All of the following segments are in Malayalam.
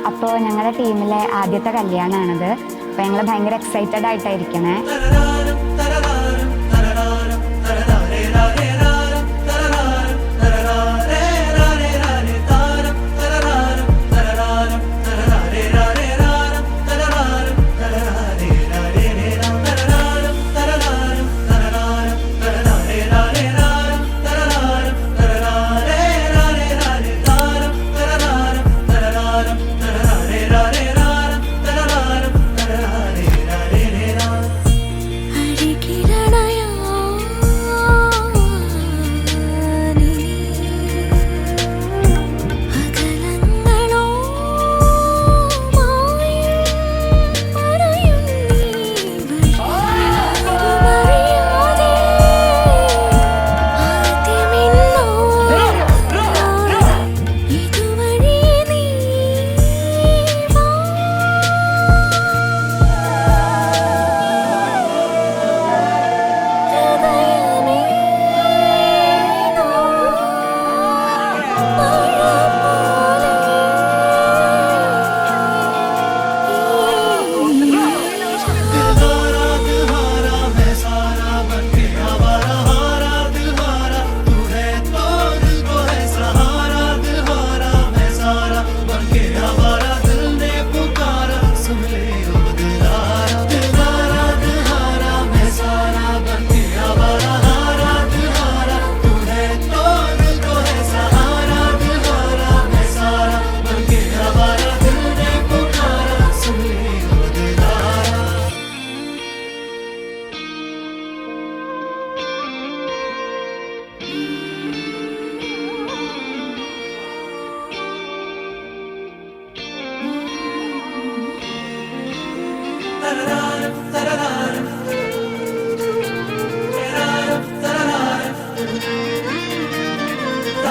അപ്പോൾ ഞങ്ങളുടെ ടീമിലെ ആദ്യത്തെ കല്യാണമാണിത്. അപ്പോൾ ഞങ്ങൾ ഭയങ്കര എക്സൈറ്റഡ് ആയിട്ടായിരിക്കണേ.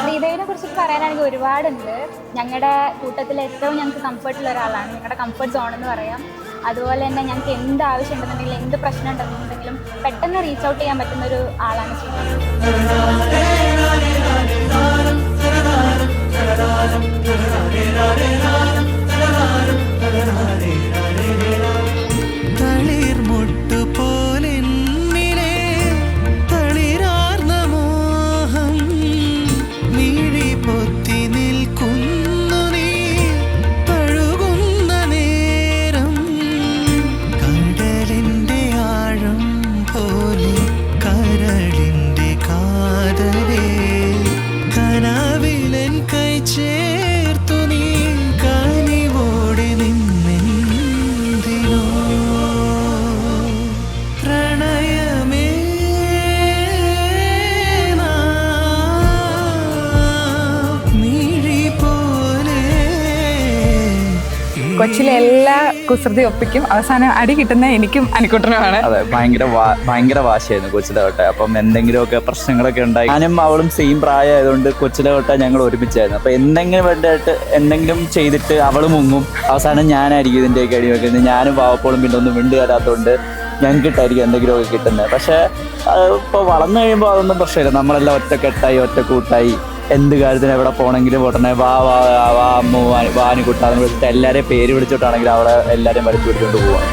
ശ്രീദേവിനെ കുറിച്ച് പറയാനാണെങ്കിൽ ഒരുപാടുണ്ട്. ഞങ്ങളുടെ കൂട്ടത്തിൽ ഏറ്റവും ഞങ്ങൾക്ക് കംഫർട്ടുള്ള ഒരാളാണ്. ഞങ്ങളുടെ കംഫർട്ട് സോൺ എന്ന് പറയാം. അതുപോലെ തന്നെ ഞങ്ങൾക്ക് എന്ത് ആവശ്യം ഉണ്ടെന്നുണ്ടെങ്കിലും എന്ത് പ്രശ്നം ഉണ്ടെന്നുണ്ടെങ്കിലും പെട്ടെന്ന് റീച്ച് ഔട്ട് ചെയ്യാൻ പറ്റുന്ന ഒരു ആളാണ് കൊച്ചിലെ എല്ലാ കുസൃതി ഒപ്പിക്കും. അവസാനം അടി കിട്ടുന്ന എനിക്കും അനിക്കുട്ടനുമാണ്. അതെ, ഭയങ്കര വാശിയായിരുന്നു കൊച്ചിലെ തൊട്ടെ. അപ്പം എന്തെങ്കിലുമൊക്കെ പ്രശ്നങ്ങളൊക്കെ ഉണ്ടായി, ഞാനും അവളും സെയിം പ്രായമായതുകൊണ്ട് കൊച്ചിലെ തൊട്ടെ ഞങ്ങൾ ഒരുമിച്ചായിരുന്നു. അപ്പൊ എന്തെങ്കിലും വേണ്ടിയിട്ട് എന്തെങ്കിലും ചെയ്തിട്ട് അവള് മുങ്ങും, അവസാനം ഞാനായിരിക്കും ഇതിൻ്റെയൊക്കെ അടി വെക്കുന്നത്. ഞാനും പാവപ്പോഴും പിന്നെ ഒന്നും മിണ്ടു തരാത്തതുകൊണ്ട് ഞങ്ങൾക്കിട്ടായിരിക്കും എന്തെങ്കിലുമൊക്കെ കിട്ടുന്നത്. പക്ഷെ ഇപ്പോൾ വളർന്നു കഴിയുമ്പോൾ അതൊന്നും പ്രശ്നമില്ല. നമ്മളെല്ലാം ഒറ്റക്കെട്ടായി ഒറ്റക്കൂട്ടായി എന്ത് കാര്യത്തിന് എവിടെ പോകണമെങ്കിലും ഉടനെ വാ വാ വാ അമ്മു വാനിക്കുട്ടാന്ന് വിളിച്ചിട്ട് എല്ലാവരെയും പേര് വിളിച്ചിട്ടാണെങ്കിൽ അവിടെ എല്ലാവരെയും വലിച്ചു പിടിച്ചുകൊണ്ട് പോവാം.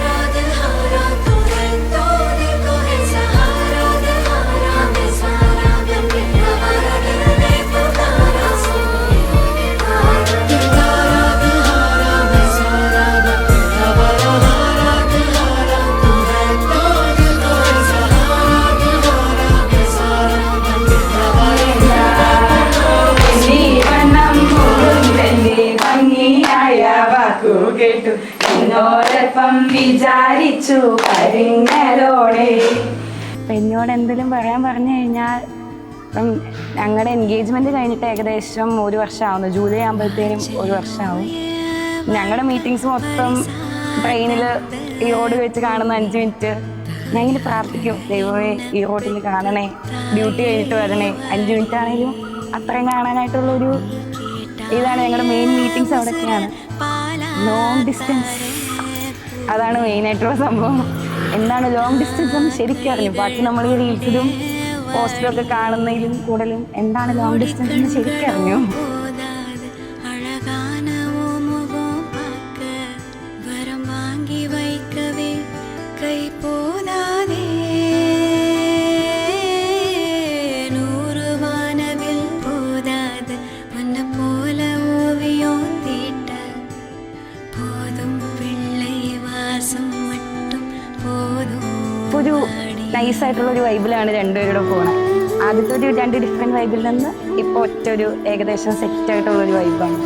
കേട്ടു എന്നോടൊപ്പം വിചാരിച്ചു കരിങ്ങലോടെ. അപ്പം എന്നോട് എന്തെങ്കിലും പറയാൻ പറഞ്ഞു കഴിഞ്ഞാൽ, ഇപ്പം ഞങ്ങളുടെ എൻഗേജ്മെൻറ്റ് കഴിഞ്ഞിട്ട് ഏകദേശം 1 വർഷമാവുന്നു. ജൂലൈ ആകുമ്പോഴത്തേനും 1 വർഷമാവും. ഞങ്ങളുടെ മീറ്റിങ്സ് മൊത്തം ട്രെയിനിൽ ഈ റോഡ് വെച്ച് കാണുന്ന 5 മിനിറ്റ് ഞാൻ ഇങ്ങനെ പ്രാർത്ഥിക്കും, ദൈവമേ ഈ റോഡിൽ കാണണേ, ഡ്യൂട്ടി കഴിഞ്ഞിട്ട് വരണേ. 5 മിനിറ്റ് ആണെങ്കിലും അത്രയും കാണാനായിട്ടുള്ളൊരു ഇതാണ്. ഞങ്ങളുടെ മെയിൻ മീറ്റിങ്സ് അവിടെയൊക്കെയാണ്. ലോങ് ഡിസ്റ്റൻസ്, അതാണ് മെയിനായിട്ടുള്ള സംഭവം. എന്താണ് ലോങ് ഡിസ്റ്റൻസ് എന്ന് ശരിക്കും അറിഞ്ഞു. ബാക്കി നമ്മൾ ഈ റീൽസിലും പോസ്റ്ററും ഒക്കെ കാണുന്നതിലും കൂടുതലും എന്താണ് ലോങ് ഡിസ്റ്റൻസ് എന്ന് ശരിക്കും അറിഞ്ഞു. കണ്ടിന്യൂസ് ആയിട്ടുള്ള ഒരു വൈബിലാണ് രണ്ടുപേരുടെ പോണത്. ആദ്യത്തെ ഒരു 2 ഡിഫറെൻറ്റ് വൈബിൽ നിന്ന് ഇപ്പോൾ ഒറ്റൊരു ഏകദേശം സെറ്റായിട്ടുള്ളൊരു വൈബാണ്.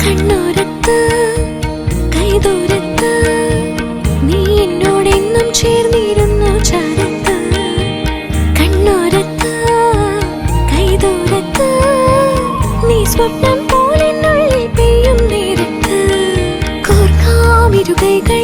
കണ്ണോരത്ത് കൈദൂരത്ത് നീ എന്നോടെന്നും ചേർന്നിരുന്നു ചാരത്ത്. കണ്ണോരത്ത് കൈദൂരത്ത് നീ സ്വപ്നം പോലെ പെയ്യും നേരത്ത് കോർക്കാമിരുകൈകൾ